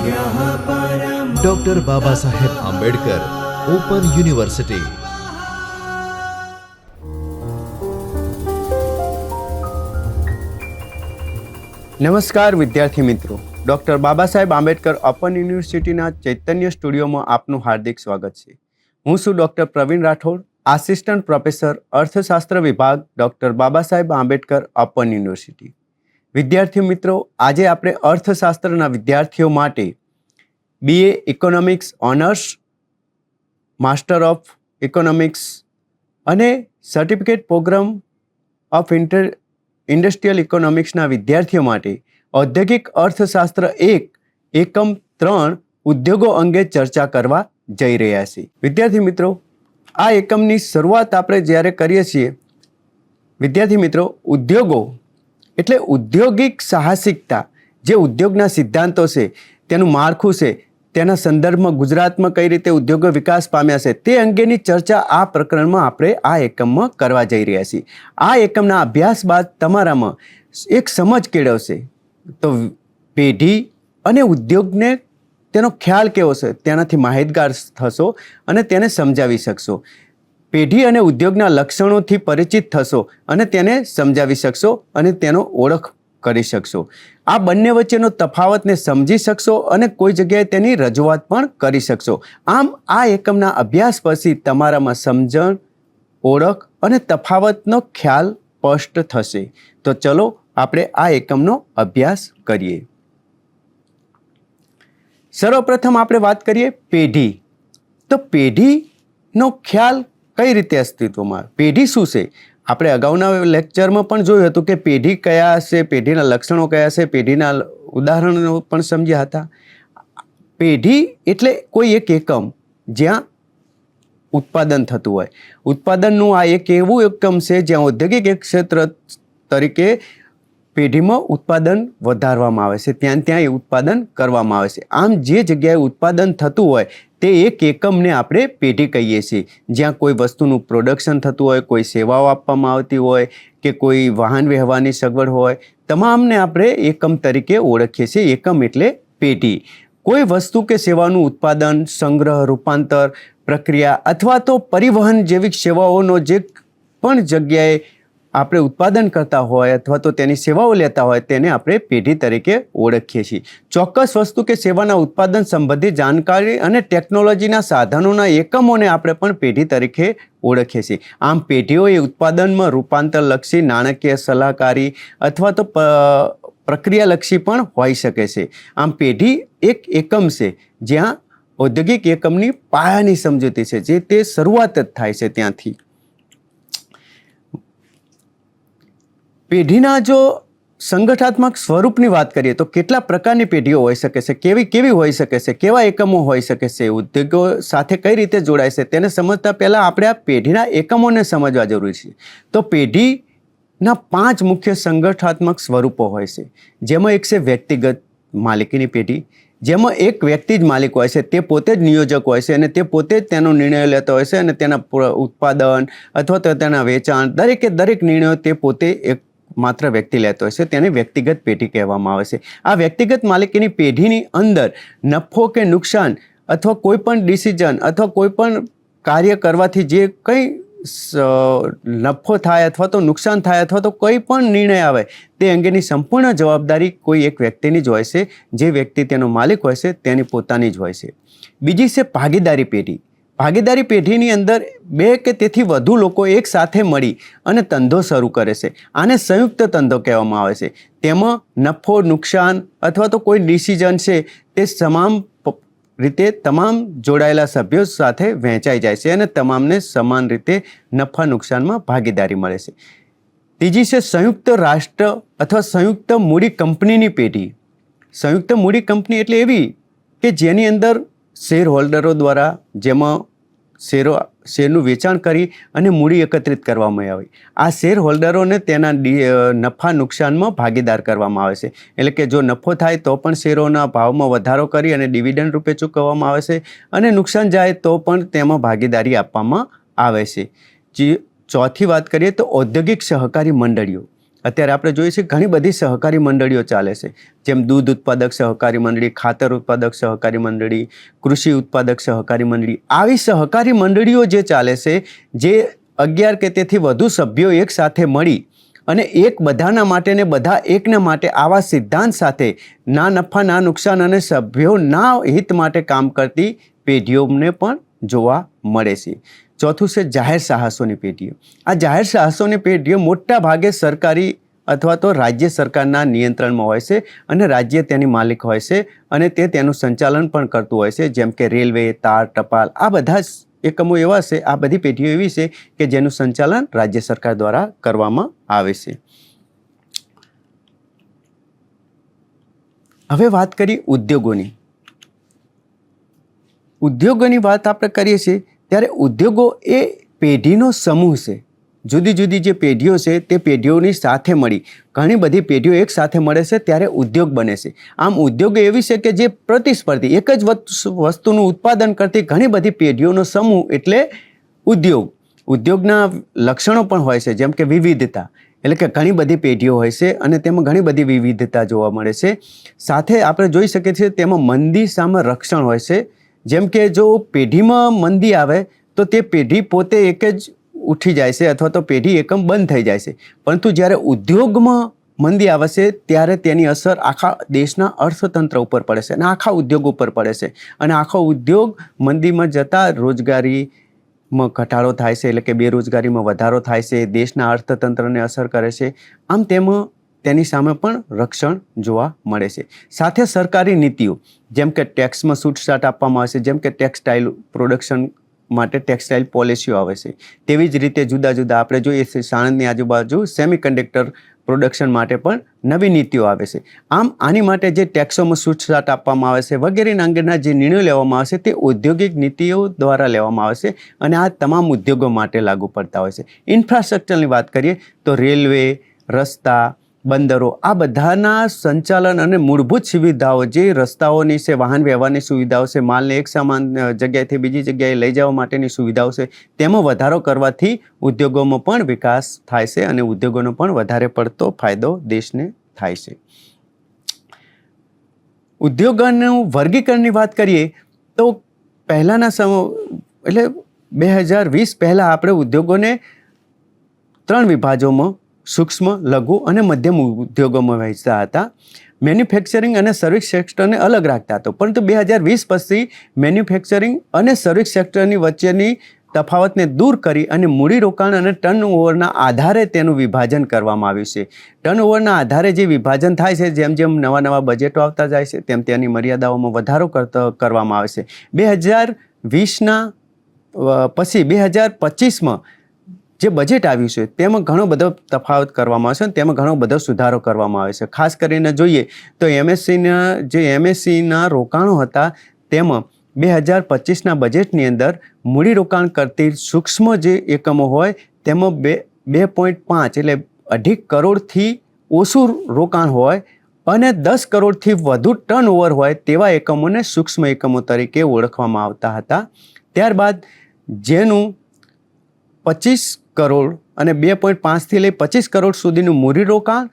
Doctor Baba Saheb Ambedkar open university. નમસ્કાર વિદ્યાર્થી મિત્રો, ડૉક્ટર બાબા સાહેબ આંબેડકર ઓપન યુનિવર્સિટીના ચૈતન્ય સ્ટુડિયોમાં આપનું હાર્દિક સ્વાગત છે। હું છું doctor Praveen Rathod, assistant professor અર્થશાસ્ત્ર વિભાગ, doctor Baba Saheb Ambedkar open university. વિદ્યાર્થી મિત્રો, આજે આપણે અર્થશાસ્ત્રના વિદ્યાર્થીઓ માટે BA economics honours, master of economics અને સર્ટિફિકેટ પ્રોગ્રામ ઓફ ઇન્ડસ્ટ્રીયલ ઇકોનોમિક્સના વિદ્યાર્થીઓ માટે ઔદ્યોગિક અર્થશાસ્ત્ર 1 એકમ 3 ઉદ્યોગો અંગે ચર્ચા કરવા જઈ રહ્યા છીએ। વિદ્યાર્થી મિત્રો, આ એકમની શરૂઆત આપણે જ્યારે કરીએ છીએ, વિદ્યાર્થી મિત્રો, ઉદ્યોગો એટલે ઔદ્યોગિક સાહસિકતા, જે ઉદ્યોગના સિદ્ધાંતો છે, તેનું માળખું છે, તેના સંદર્ભમાં ગુજરાતમાં કઈ રીતે ઉદ્યોગો વિકાસ પામ્યા છે, તે અંગેની ચર્ચા આ પ્રકરણમાં આપણે આ એકમમાં કરવા જઈ રહ્યા છીએ। આ એકમના અભ્યાસ બાદ તમારામાં એક સમજ કેળવશે, તો પેઢી અને ઉદ્યોગને તેનો ખ્યાલ કેવો છે તેનાથી માહિતગાર થશો અને તેને સમજાવી શકશો। પેઢી અને ઉદ્યોગના લક્ષણોથી પરિચિત થશો અને તેને સમજાવી શકશો અને તેનો ઓળખ કરી શકશો। આ બંને વચ્ચેનો તફાવતને સમજી શકશો અને કોઈ જગ્યાએ તેની રજૂઆત પણ કરી શકશો। આમ આ એકમના અભ્યાસ પછી તમારામાં સમજણ, ઓળખ અને તફાવતનો ખ્યાલ સ્પષ્ટ થશે। તો ચલો આપણે આ એકમનો અભ્યાસ કરીએ। સર્વપ્રથમ આપણે વાત કરીએ પેઢી। તો પેઢીનો ખ્યાલ કઈ રીતે અસ્તિત્વમાં? પેઢી શું છે? આપણે અગાઉના લેક્ચરમાં પણ જોયું હતું કે પેઢી કયા છે, પેઢીના લક્ષણો કયા છે, પેઢીના ઉદાહરણો પણ સમજ્યા હતા। પેઢી એટલે કોઈ એક એકમ જ્યાં ઉત્પાદન થતું હોય। ઉત્પાદનનું આ એક એવું એકમ છે જ્યાં ઔદ્યોગિક એક ક્ષેત્ર તરીકે પેઢીમાં ઉત્પાદન વધારવામાં આવે છે, ત્યાં એ ઉત્પાદન કરવામાં આવે છે। આમ જે જગ્યાએ ઉત્પાદન થતું હોય તે એક એકમને આપણે પેઢી કહીએ છીએ। જ્યાં કોઈ વસ્તુનું પ્રોડક્શન થતું હોય, કોઈ સેવાઓ આપવામાં આવતી હોય કે કોઈ વાહન વ્યવહારની સગવડ હોય, તમામને આપણે એકમ તરીકે ઓળખીએ છીએ। એકમ એટલે પેઢી। કોઈ વસ્તુ કે સેવાનું ઉત્પાદન, સંગ્રહ, રૂપાંતર, પ્રક્રિયા અથવા તો પરિવહન જેવી સેવાઓનો જે પણ જગ્યાએ આપણે ઉત્પાદન કરતા હોય અથવા તો તેની સેવાઓ લેતા હોય તેને આપણે પેઢી તરીકે ઓળખીએ છીએ। ચોક્કસ વસ્તુ કે સેવાના ઉત્પાદન સંબંધિત જાણકારી અને ટેકનોલોજીના સાધનોના એકમોને આપણે પણ પેઢી તરીકે ઓળખીએ છીએ। આમ પેઢીઓ એ ઉત્પાદનમાં રૂપાંતરલક્ષી, નાણાકીય, સલાહકારી અથવા તો પ્રક્રિયાલક્ષી પણ હોઈ શકે છે। આમ પેઢી એક એકમ છે જ્યાં ઔદ્યોગિક એકમની પાયાની સમજૂતી છે, જે તે શરૂઆત જ થાય છે ત્યાંથી। પેઢીના જો સંગઠનાત્મક સ્વરૂપની વાત કરીએ તો કેટલા પ્રકારની પેઢીઓ હોઈ શકે છે, કેવી હોઈ શકે છે, કેવા એકમો હોઈ શકે છે, ઉદ્યોગો સાથે કઈ રીતે જોડાય છે, તેને સમજતા પહેલાં આપણે આ પેઢીના એકમોને સમજવા જરૂરી છે। તો પેઢીના 5 મુખ્ય સંગઠનાત્મક સ્વરૂપો હોય છે, જેમાં એક છે વ્યક્તિગત માલિકીની પેઢી, જેમાં એક વ્યક્તિ જ માલિક હોય છે, તે પોતે જ નિયોજક હોય છે અને તે પોતે જ તેનો નિર્ણય લેતો હોય છે અને તેના ઉત્પાદન અથવા તો તેના વેચાણ દરેક નિર્ણયો તે પોતે એક માત્ર વ્યક્તિ લેતો હોય છે, તેને વ્યક્તિગત પેઢી કહેવામાં આવે છે। આ વ્યક્તિગત માલિકીની પેઢીની અંદર નફો કે નુકસાન અથવા કોઈ પણ ડિસિઝન અથવા કોઈ પણ કાર્ય કરવાથી જે કંઈ નફો થાય અથવા તો નુકસાન થાય અથવા તો કોઈ પણ નિર્ણય આવે તે અંગેની સંપૂર્ણ જવાબદારી કોઈ એક વ્યક્તિની જ હોય છે। જે વ્યક્તિ તેનો માલિક હોય છે તેની પોતાની જ હોય છે। બીજી છે ભાગીદારી પેઢી। ભાગીદારી પેઢીની અંદર 2 કે તેથી વધુ લોકો એક સાથે મળી અને ધંધો શરૂ કરે છે। આને સંયુક્ત ધંધો કહેવામાં આવે છે। તેમાં નફો, નુકસાન અથવા તો કોઈ ડિસિઝન છે તે તમામ રીતે તમામ જોડાયેલા સભ્યો સાથે વહેંચાઈ જાય છે અને તમામને સમાન રીતે નફા નુકસાનમાં ભાગીદારી મળે છે। ત્રીજી છે સંયુક્ત રાષ્ટ્ર અથવા સંયુક્ત મૂડી કંપનીની પેઢી। સંયુક્ત મૂડી કંપની એટલે એવી કે જેની અંદર શેર હોલ્ડરો દ્વારા જેમાં શેરનું વેચાણ કરી અને મૂડી એકત્રિત કરવામાં આવે। આ શેર હોલ્ડરોને તેના નફા નુકસાનમાં ભાગીદાર કરવામાં આવે છે। એટલે કે જો નફો થાય તો પણ શેરોના ભાવમાં વધારો કરી અને ડિવિડન્ડ રૂપે ચૂકવવામાં આવે છે અને નુકસાન જાય તો પણ તેમાં ભાગીદારી આપવામાં આવે છે। ચોથી વાત કરીએ તો ઔદ્યોગિક સહકારી મંડળીઓ। અત્યારે આપણે જોઈએ છીએ ઘણી બધી સહકારી મંડળીઓ ચાલે છે, જેમ દૂધ ઉત્પાદક સહકારી મંડળી, ખાતર ઉત્પાદક સહકારી મંડળી, કૃષિ ઉત્પાદક સહકારી મંડળી. આવી સહકારી મંડળીઓ જે ચાલે છે, જે 11 કે તેથી વધુ સભ્યો એક સાથે મળી અને એક બધાના માટે ને બધા એકના માટે આવા સિદ્ધાંત સાથે ના નફા ના નુકસાન અને સભ્યોના હિત માટે કામ કરતી પેઢીઓને પણ જોવા મળે છે. ચોથું છે જાહેર સાહસોની પેઢીઓ. આ જાહેર સાહસોની પેઢીઓ મોટા ભાગે સરકારી અથવા તો રાજ્ય સરકારના નિયંત્રણમાં હોય છે અને રાજ્ય તેની માલિક હોય છે અને તે તેનું સંચાલન પણ કરતું હોય છે, જેમ કે રેલવે, તાર, ટપાલ, આ બધા એકમો એવા છે, આ બધી પેઢીઓ એવી છે કે જેનું સંચાલન રાજ્ય સરકાર દ્વારા કરવામાં આવે છે. હવે વાત કરી ઉદ્યોગોની. ઉદ્યોગોની વાત આપણે કરીએ છીએ ત્યારે ઉદ્યોગો એ પેઢીનો સમૂહ છે. જુદી જુદી જે પેઢીઓ છે તે પેઢીઓની સાથે મળી ઘણી બધી પેઢીઓ એક સાથે મળે છે ત્યારે ઉદ્યોગ બને છે. આમ ઉદ્યોગ એવી છે કે જે પ્રતિસ્પર્ધી એક જ વસ્તુનું ઉત્પાદન કરતી ઘણી બધી પેઢીઓનો સમૂહ એટલે ઉદ્યોગ. ઉદ્યોગના લક્ષણો પણ હોય છે, જેમ કે વિવિધતા, એટલે કે ઘણી બધી પેઢીઓ હોય છે અને તેમાં ઘણી બધી વિવિધતા જોવા મળે છે. સાથે આપણે જોઈ શકીએ છીએ તેમાં મંદી સામે રક્ષણ હોય છે. જેમ કે જો પેઢીમાં મંદી આવે તો તે પેઢી પોતે એક જ ઉઠી જાય છે અથવા તો પેઢી એકમ બંધ થઈ જાય છે, પરંતુ જ્યારે ઉદ્યોગમાં મંદી આવે છે ત્યારે તેની અસર આખા દેશના અર્થતંત્ર ઉપર પડે છે અને આખા ઉદ્યોગ ઉપર પડે છે અને આખો ઉદ્યોગ મંદીમાં જતાં રોજગારીમાં ઘટાડો થાય છે, એટલે કે બેરોજગારીમાં વધારો થાય છે, દેશના અર્થતંત્રને અસર કરે છે. આમ તેમાં તેની સામે પણ રક્ષણ જોવા મળે છે. સાથે સરકારી નીતિઓ, જેમ કે ટેક્સમાં છૂટછાટ આપવામાં આવે છે, જેમ કે ટેક્સટાઇલ પ્રોડક્શન માટે ટેક્સટાઇલ પોલિસીઓ આવે છે. તેવી જ રીતે જુદા જુદા આપણે જોઈએ છીએ સાણંદની આજુબાજુ સેમિકન્ડક્ટર પ્રોડક્શન માટે પણ નવી નીતિઓ આવે છે. આમ આની માટે જે ટેક્સોમાં છૂટછાટ આપવામાં આવે છે વગેરે અંગેના જે નિર્ણયો લેવામાં આવે છે તે ઔદ્યોગિક નીતિઓ દ્વારા લેવામાં આવે છે અને આ તમામ ઉદ્યોગો માટે લાગુ પડતા હોય છે. ઇન્ફ્રાસ્ટ્રક્ચરની વાત કરીએ તો રેલવે, રસ્તા, બંદરો, આ બધાના સંચાલન અને મૂળભૂત સુવિધાઓ, જે રસ્તાઓની છે, વાહન વ્યવહારની સુવિધાઓ છે, માલને એક સમાન જગ્યાએથી બીજી જગ્યાએ લઈ જવા માટેની સુવિધાઓ છે, તેમાં વધારો કરવાથી ઉદ્યોગોમાં પણ વિકાસ થાય છે અને ઉદ્યોગોનો પણ વધારે પડતો ફાયદો દેશને થાય છે. ઉદ્યોગોનું વર્ગીકરણની વાત કરીએ તો પહેલાંના એટલે 2020 પહેલાં આપણે ઉદ્યોગોને 3 વિભાજોમાં સૂક્ષ્મ, લઘુ અને મધ્યમ ઉદ્યોગોમાં વહેંચતા હતા. મેન્યુફેક્ચરિંગ અને સર્વિસ સેક્ટરને અલગ રાખતા હતો, પરંતુ 2020 પછી મેન્યુફેક્ચરિંગ અને સર્વિસ સેક્ટરની વચ્ચેની તફાવતને દૂર કરી અને મૂડીરોકાણ અને ટર્નઓવરના આધારે તેનું વિભાજન કરવામાં આવ્યું છે. ટર્નઓવરના આધારે જે વિભાજન થાય છે, જેમ જેમ નવા બજેટો આવતા જાય છે તેમ તેની મર્યાદાઓમાં વધારો કરવામાં આવે છે. 2020ના પછી 2025માં જે બજેટ આવ્યું છે તેમાં ઘણો બધો તફાવત કરવામાં આવશે અને તેમાં ઘણો બધો સુધારો કરવામાં આવે છે. ખાસ કરીને જોઈએ તો એમએસસીના રોકાણો હતા તેમાં 2025ના બજેટની અંદર મૂડીરોકાણ કરતી સૂક્ષ્મ જે એકમો હોય તેમાં 2.5 એટલે 2.5 કરોડથી ઓછું રોકાણ હોય અને 10 કરોડથી વધુ ટર્નઓવર હોય તેવા એકમોને સૂક્ષ્મ એકમો તરીકે ઓળખવામાં આવતા હતા. ત્યારબાદ જેનું 25 કરોડ અને 2.5થી લઈ 25 કરોડ સુધીનું મૂડીરોકાણ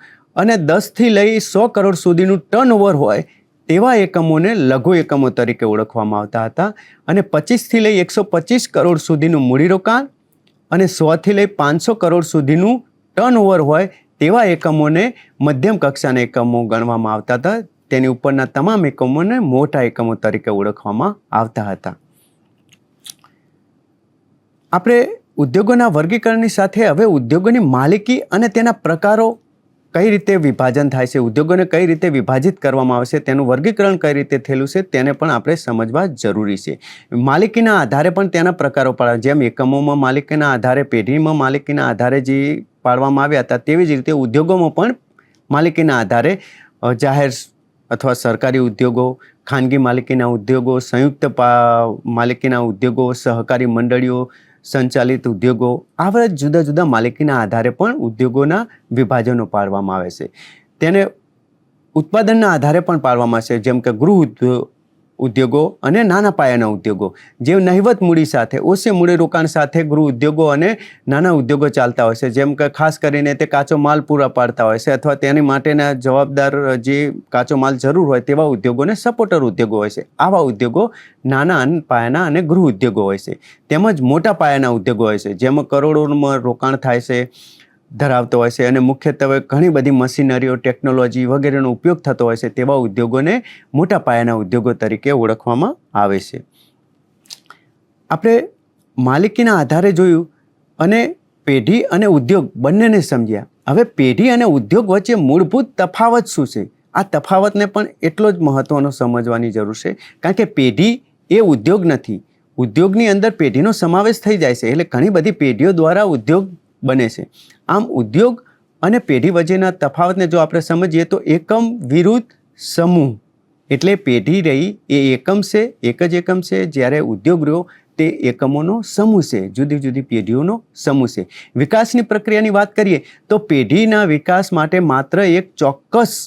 અને 10થી લઈ 100 કરોડ સુધીનું ટર્નઓવર હોય તેવા એકમોને લઘુ એકમો તરીકે ઓળખવામાં આવતા હતા અને 25થી લઈ 125 કરોડ સુધીનું મૂડીરોકાણ અને 100થી લઈ 500 કરોડ સુધીનું ટર્નઓવર હોય તેવા એકમોને મધ્યમ કક્ષાના એકમો ગણવામાં આવતા હતા. તેની ઉપરના તમામ એકમોને મોટા એકમો તરીકે ઓળખવામાં આવતા હતા. આપણે ઉદ્યોગોના વર્ગીકરણની સાથે હવે ઉદ્યોગોની માલિકી અને તેના પ્રકારો કઈ રીતે વિભાજન થાય છે, ઉદ્યોગોને કઈ રીતે વિભાજિત કરવામાં આવે છે, તેનું વર્ગીકરણ કઈ રીતે થયેલું છે તેને પણ આપણે સમજવા જરૂરી છે. માલિકીના આધારે પણ તેના પ્રકારો પાડવા, જેમ એકમોમાં માલિકીના આધારે, પેઢીમાં માલિકીના આધારે જે પાડવામાં આવ્યા હતા તેવી જ રીતે ઉદ્યોગોમાં પણ માલિકીના આધારે જાહેર અથવા સરકારી ઉદ્યોગો, ખાનગી માલિકીના ઉદ્યોગો, સંયુક્ત માલિકીના ઉદ્યોગો, સહકારી મંડળીઓ સંચાલિત ઉદ્યોગો, આવા જુદા જુદા માલિકીના આધારે પણ ઉદ્યોગોના વિભાજનો પાડવામાં આવે છે. તેને ઉત્પાદનના આધારે પણ પાડવામાં આવે છે, જેમ કે ગૃહ ઉદ્યોગો અને નાના પાયાના ઉદ્યોગો, જે નહિવત મૂડી સાથે, ઓછી મૂડી રોકાણ સાથે ગૃહ ઉદ્યોગો અને નાના ઉદ્યોગો ચાલતા હોય છે. જેમ કે ખાસ કરીને તે કાચો માલ પૂરા પાડતા હોય છે અથવા તેની માટેના જવાબદાર જે કાચો માલ જરૂર હોય તેવા ઉદ્યોગોને સપોર્ટર ઉદ્યોગો હોય છે. આવા ઉદ્યોગો નાના પાયાના અને ગૃહ ઉદ્યોગો હોય છે. તેમજ મોટા પાયાના ઉદ્યોગો હોય છે જેમાં કરોડોમાં રોકાણ થાય છે, ધરાવતો હોય છે અને મુખ્યત્વે ઘણી બધી મશીનરીઓ, ટેકનોલોજી વગેરેનો ઉપયોગ થતો હોય છે. તેવા ઉદ્યોગોને મોટા પાયાના ઉદ્યોગો તરીકે ઓળખવામાં આવે છે. આપણે માલિકીના આધારે જોયું અને પેઢી અને ઉદ્યોગ બંનેને સમજ્યા. હવે પેઢી અને ઉદ્યોગ વચ્ચે મૂળભૂત તફાવત શું છે? આ તફાવતને પણ એટલો જ મહત્વનો સમજવાની જરૂર છે, કારણ કે પેઢી એ ઉદ્યોગ નથી. ઉદ્યોગની અંદર પેઢીનો સમાવેશ થઈ જાય છે, એટલે ઘણી બધી પેઢીઓ દ્વારા ઉદ્યોગ બને છે. આમ ઉદ્યોગ અને પેઢી વચ્ચેના તફાવતને જો આપણે સમજીએ તો એકમ વિરુદ્ધ સમૂહ, એટલે પેઢી રહી એ એકમ છે, એક જ એકમ છે, જ્યારે ઉદ્યોગ રહ્યો તે એકમોનો સમૂહ છે, જુદી જુદી પેઢીઓનો સમૂહ છે. વિકાસની પ્રક્રિયાની વાત કરીએ તો પેઢીના વિકાસ માટે માત્ર એક ચોક્કસ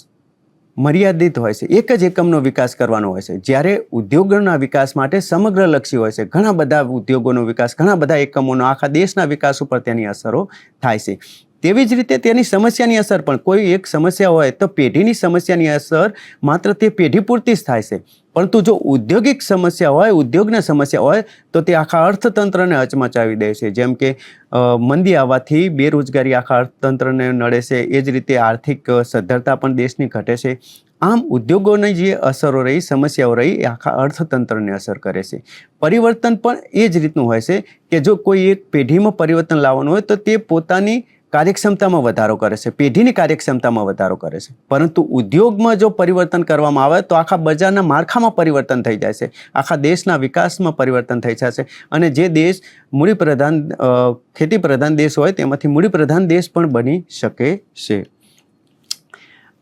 મર્યાદિત હોય છે, એક જ એકમનો વિકાસ કરવાનો હોય છે, જ્યારે ઉદ્યોગોના વિકાસ માટે સમગ્રલક્ષી હોય છે. ઘણા બધા ઉદ્યોગોનો વિકાસ, ઘણા બધા એકમોનો, આખા દેશના વિકાસ ઉપર તેની અસરો થાય છે. તેવી જ રીતે તેની સમસ્યાની અસર પણ, કોઈ એક સમસ્યા હોય તો પેઢીની સમસ્યાની અસર માત્ર તે પેઢી પૂરતી જ થાય છે. પરંતુ જો ઔદ્યોગિક સમસ્યા હોય, ઉદ્યોગની સમસ્યા હોય તો તે આખા અર્થતંત્રને હચમચાવી દે છે. જેમ કે મંદી આવવાથી બેરોજગારી આખા અર્થતંત્રને નડે છે, એ જ રીતે આર્થિક સદ્ધરતા પણ દેશની ઘટે છે. આમ ઉદ્યોગોની જે અસરો રહી, સમસ્યાઓ રહી, એ આખા અર્થતંત્રને અસર કરે છે. પરિવર્તન પણ એ જ રીતનું હોય છે કે જો કોઈ એક પેઢીમાં પરિવર્તન લાવવાનું હોય તો તે પોતાની કાર્યક્ષમતામાં વધારો કરે છે, પેઢીની કાર્યક્ષમતામાં વધારો કરે છે. પરંતુ ઉદ્યોગમાં જો પરિવર્તન કરવામાં આવે તો આખા બજારના માળખામાં પરિવર્તન થઈ જાય છે, આખા દેશના વિકાસમાં પરિવર્તન થઈ જાય છે અને જે દેશ મૂડી પ્રધાન, ખેતી પ્રધાન દેશ હોય તેમાંથી મૂડી પ્રધાન દેશ પણ બની શકે છે.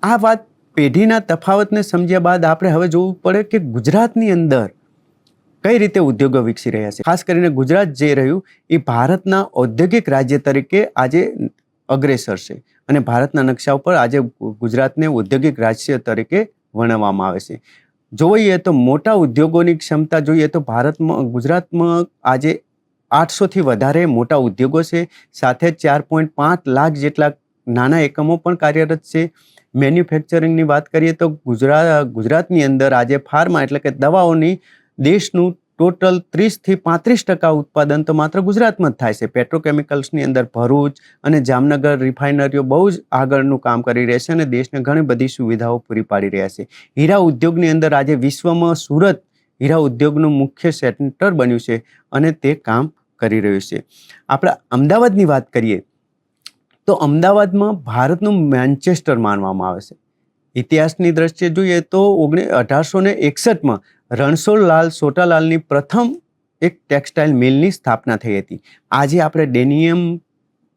આ વાત પેઢીના તફાવતને સમજ્યા બાદ આપણે હવે જોવું પડે કે ગુજરાતની અંદર કઈ રીતે ઉદ્યોગો વિકસી રહ્યા છે. ખાસ કરીને ગુજરાત જે રહ્યું એ ભારતના ઔદ્યોગિક રાજ્ય તરીકે આજે અગ્રેસર છે અને ભારતના નકશા ઉપર આજે ગુજરાતને ઔદ્યોગિક રાજ્ય તરીકે વર્ણવવામાં આવે છે. જોઈએ તો મોટા ઉદ્યોગોની ક્ષમતા જોઈએ તો ગુજરાતમાં આજે 800થી વધારે મોટા ઉદ્યોગો છે, સાથે 4.5 લાખ જેટલા નાના એકમો પણ કાર્યરત છે. મેન્યુફેક્ચરિંગની વાત કરીએ તો ગુજરાતની અંદર આજે ફાર્મા એટલે કે દવાઓની દેશનું ટોટલ 30થી 35% ઉત્પાદન તો માત્ર ગુજરાતમાં જ થાય છે. પેટ્રોકેમિકલ્સની અંદર ભરૂચ અને જામનગર રિફાઇનરીઓ બહુ જ આગળનું કામ કરી રહ્યા છે અને દેશને ઘણી બધી સુવિધાઓ પૂરી પાડી રહ્યા છે. હીરા ઉદ્યોગની અંદર આજે વિશ્વમાં સુરત હીરા ઉદ્યોગનું મુખ્ય સેન્ટર બન્યું છે અને તે કામ કરી રહ્યું છે. આપણે અમદાવાદની વાત કરીએ તો અમદાવાદમાં ભારતનું મેન્ચેસ્ટર માનવામાં આવે છે. ઇતિહાસની દ્રષ્ટિએ જોઈએ તો 1861માં રણછોડલાલ સોટાલાલની પ્રથમ એક ટેક્સટાઇલ મિલની સ્થાપના થઈ હતી. આજે આપણે ડેનિયમ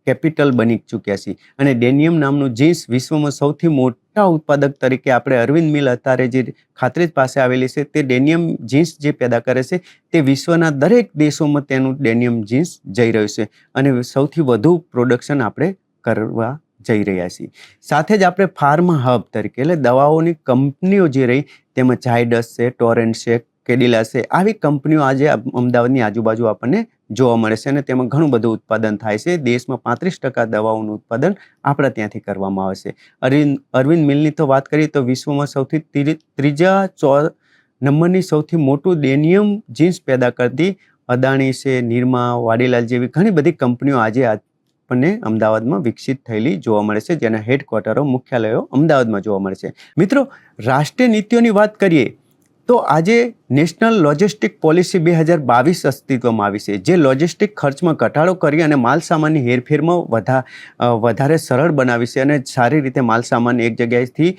કેપિટલ બની ચૂક્યા છીએ અને ડેનિયમ નામનું જીન્સ વિશ્વમાં સૌથી મોટા ઉત્પાદક તરીકે આપણે અરવિંદ મિલ અત્યારે જે ખાતરેજ પાસે આવેલી છે તે ડેનિયમ જીન્સ જે પેદા કરે છે તે વિશ્વના દરેક દેશોમાં તેનું ડેનિયમ જીન્સ જઈ રહ્યું છે અને સૌથી વધુ પ્રોડક્શન આપણે કરવા જઈ રહ્યા છીએ. સાથે જ આપણે ફાર્મા હબ તરીકે એટલે દવાઓની કંપનીઓ જે રહી તેમાં ઝાયડસ છે, ટોરેન્ટ છે, કેડિલા છે, આવી કંપનીઓ આજે અમદાવાદની આજુબાજુ આપણને જોવા મળે છે અને તેમાં ઘણું બધું ઉત્પાદન થાય છે. દેશમાં 35% દવાઓનું ઉત્પાદન આપણા ત્યાંથી કરવામાં આવે છે. અરવિંદ મિલની તો વાત કરીએ તો વિશ્વમાં સૌથી ત્રીજા નંબરની સૌથી મોટું ડેનિયમ જીન્સ પેદા કરતી અદાણી છે, નિરમા, વાડીલાલ જેવી ઘણી બધી કંપનીઓ આજે આપણને અમદાવાદમાં વિકસિત થયેલી જોવા મળે છે, જેના હેડક્વાર્ટરો, મુખ્યાલયો અમદાવાદમાં જોવા મળે છે. મિત્રો, રાષ્ટ્રીય નીતિઓની વાત કરીએ તો આજે નેશનલ લોજિસ્ટિક પોલિસી 2022 અસ્તિત્વમાં આવી છે, જે લોજિસ્ટિક ખર્ચમાં ઘટાડો કરી અને માલસામાનની હેરફેરમાં વધારે સરળ બનાવી છે અને સારી રીતે માલસામાન એક જગ્યાએથી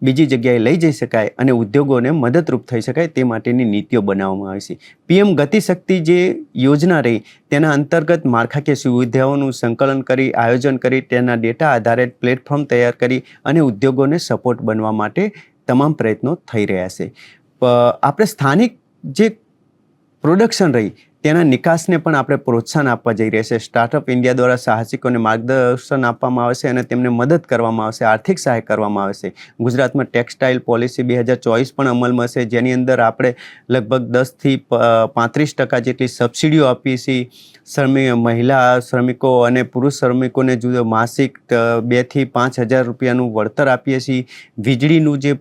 બીજી જગ્યાએ લઈ જઈ શકાય અને ઉદ્યોગોને મદદરૂપ થઈ શકાય તે માટેની નીતિઓ બનાવવામાં આવી છે. પીએમ ગતિશક્તિ જે યોજના રહી તેના અંતર્ગત માળખાકીય સુવિધાઓનું સંકલન કરી, આયોજન કરી, તેના ડેટા આધારિત પ્લેટફોર્મ તૈયાર કરી અને ઉદ્યોગોને સપોર્ટ બનવા માટે તમામ પ્રયત્નો થઈ રહ્યા છે. આપણે સ્થાનિક જે પ્રોડક્શન રહી તેના નિકાસને પણ આપણે પ્રોત્સાહન આપવા જઈ રહ્યા છે. સ્ટાર્ટઅપ ઇન્ડિયા દ્વારા સાહસિકોને માર્ગદર્શન આપવામાં આવશે અને તેમને મદદ કરવામાં આવશે, આર્થિક સહાય કરવામાં આવશે. ગુજરાતમાં ટેક્સટાઇલ પોલિસી 2024 પણ અમલમાં છે, જેની અંદર આપણે લગભગ 10થી 35% જેટલી સબસિડીઓ આપીએ છીએ. મહિલા શ્રમિકો અને પુરુષ શ્રમિકોને જુદો માસિક 2,000 થી 5,000 રૂપિયાનું વળતર આપીએ છીએ. વીજળીનું જે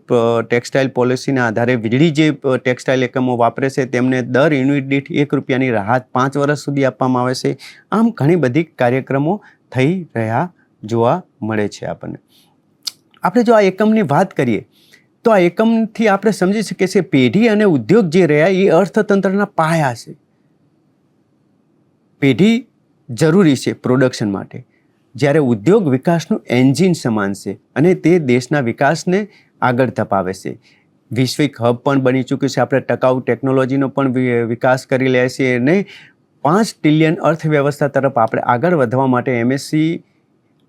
ટેક્સટાઇલ પોલિસીના આધારે વીજળી જે ટેક્સટાઇલ એકમો વાપરે છે તેમને દર યુનિટ દીઠ 1 રૂપિયાની રાહત 5 વર્ષ સુધી આપવામાં આવે છે. આમ ઘણી બધી કાર્યક્રમો થઈ રહ્યા જોવા મળે છે આપણને. આપણે જો આ એકમની વાત કરીએ તો આ એકમથી આપણે સમજી શકીએ છીએ પેઢી અને ઉદ્યોગ જે રહ્યા એ અર્થતંત્રના પાયા છે. પેઢી જરૂરી છે પ્રોડક્શન માટે, જ્યારે ઉદ્યોગ વિકાસનું એન્જિન સમાન છે અને તે દેશના વિકાસને આગળ ધપાવે છે. વૈશ્વિક હબ પણ બની ચૂક્યું છે. આપણે ટકાઉ ટેકનોલોજીનો પણ વિકાસ કરી રહ્યા છીએ અને 5 ટ્રિલિયન અર્થવ્યવસ્થા તરફ આપણે આગળ વધવા માટે MSCI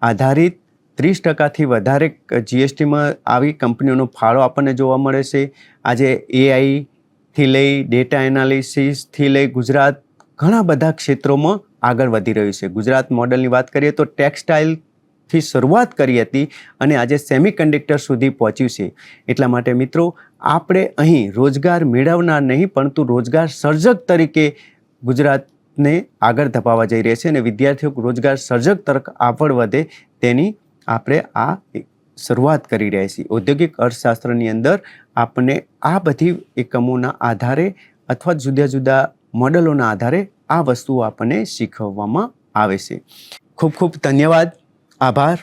આધારિત 30%થી વધારે GSTમાં આવી કંપનીઓનો ફાળો આપણને જોવા મળે છે. આજે AIથી લઈ ડેટા એનાલિસિસથી લઈ ગુજરાત ઘણા બધા ક્ષેત્રોમાં આગળ વધી રહ્યું છે. ગુજરાત મોડલની વાત કરીએ તો ટેક્સટાઇલથી શરૂઆત કરી હતી અને આજે સેમિકન્ડક્ટર સુધી પહોંચ્યું છે. એટલા માટે મિત્રો આપણે અહીં રોજગાર મેળવનાર નહીં પરંતુ રોજગાર સર્જક તરીકે ગુજરાતને આગળ ધપાવવા જઈ રહ્યા છે અને વિદ્યાર્થીઓ રોજગાર સર્જક તરફ આગળ વધે તેની આપણે આ શરૂઆત કરી રહ્યા છીએ. ઔદ્યોગિક અર્થશાસ્ત્રની અંદર આપણને આ બધી એકમોના આધારે અથવા જુદા જુદા મોડલોના આધારે આ વસ્તુઓ આપણને શીખવવામાં આવે છે. ખૂબ ખૂબ ધન્યવાદ, આભાર.